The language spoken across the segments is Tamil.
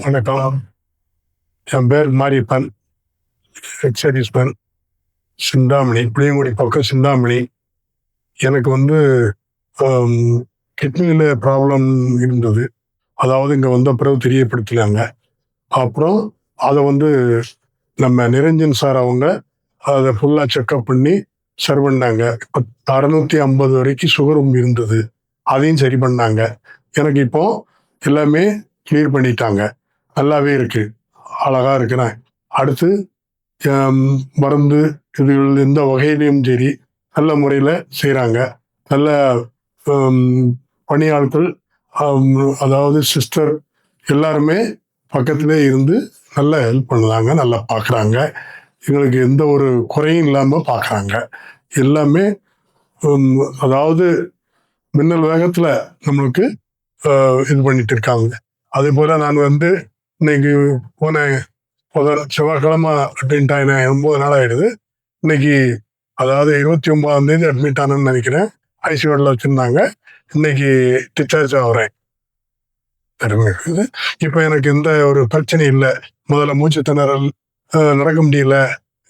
வணக்கம். என் பேர் மாரியப்பன், எக்ஸ்-சர்வீஸ்மேன், சிந்தாமணி, புளியங்குடி பக்கம் சிந்தாமணி. எனக்கு கிட்னியில் ப்ராப்ளம் இருந்தது. அதாவது இங்கே வந்த பிறகு தெரியப்படுத்தினாங்க. அப்புறம் அதை நம்ம நிரஞ்சன் சார் அவங்க அதை ஃபுல்லாக செக்கப் பண்ணி சரி பண்ணாங்க. இப்போ 650 வரைக்கும் சுகரும் இருந்தது, அதையும் சரி பண்ணாங்க. எனக்கு இப்போ எல்லாமே கிளியர் பண்ணிட்டாங்க. நல்லாவே இருக்கு, அழகா இருக்கிறேன். அடுத்து மருந்து இதுகள் எந்த வகையிலையும் சரி நல்ல முறையில் செய்கிறாங்க. நல்ல பணியாட்கள், அதாவது சிஸ்டர் எல்லாருமே பக்கத்திலே இருந்து நல்லா ஹெல்ப் பண்ணுறாங்க, நல்லா பார்க்குறாங்க. எங்களுக்கு எந்த ஒரு குறையும் இல்லாமல் பார்க்குறாங்க. எல்லாமே அதாவது மின்னல் வேகத்தில் நம்மளுக்கு இது பண்ணிட்டு இருக்காங்க. அதே போல் நான் இன்னைக்கு போனேன், செவ்வாய்க்கிழமை அட்மிட் ஆகினேன். 9 நாள் ஆகிடுது. இன்னைக்கு அதாவது 29ஆம் தேதி அட்மிட் ஆனேன்னு நினைக்கிறேன். ஐசியூவில் வச்சுருந்தாங்க. இன்னைக்கு டிஸ்சார்ஜ் ஆகிறேன். இப்போ எனக்கு எந்த ஒரு பிரச்சனையும் இல்லை. முதல்ல மூச்சு திணறல், நடக்க முடியல,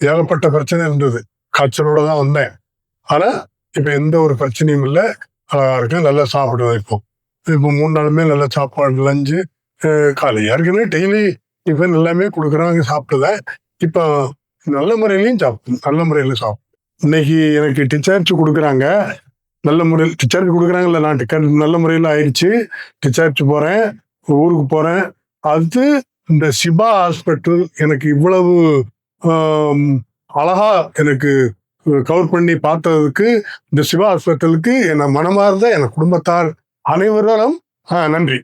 ஏகப்பட்ட பிரச்சனை இருந்தது. காய்ச்சலோட தான் வந்தேன். ஆனால் இப்போ எந்த ஒரு பிரச்சனையும் இல்லை, அழகாக இருக்கேன். நல்லா சாப்பிடுவேன். இப்போ 3 நாளுமே நல்ல சாப்பாடு, லஞ்சு, காலையாக இருக்குன்னு டெய்லி டிஃபன் எல்லாமே கொடுக்குறாங்க, சாப்பிட்டுதான். இப்போ நல்ல முறையிலையும் நல்ல முறையில் சாப்பிடும். இன்னைக்கு எனக்கு டிஸ்சார்ஜ் கொடுக்குறாங்க. நல்ல முறையில் டிஸ்சார்ஜ் கொடுக்குறாங்கல்ல, நான் நல்ல முறையில் ஆயிடுச்சு. டிஸ்சார்ஜ் போகிறேன், ஊருக்கு போகிறேன். அது இந்த சிபா ஹாஸ்பிட்டல் எனக்கு இவ்வளவு அழகா எனக்கு கவர் பண்ணி பார்த்ததுக்கு, இந்த சிவா ஹாஸ்பிட்டலுக்கு என் மனமார்ந்த என் குடும்பத்தார் அனைவரும் நன்றி.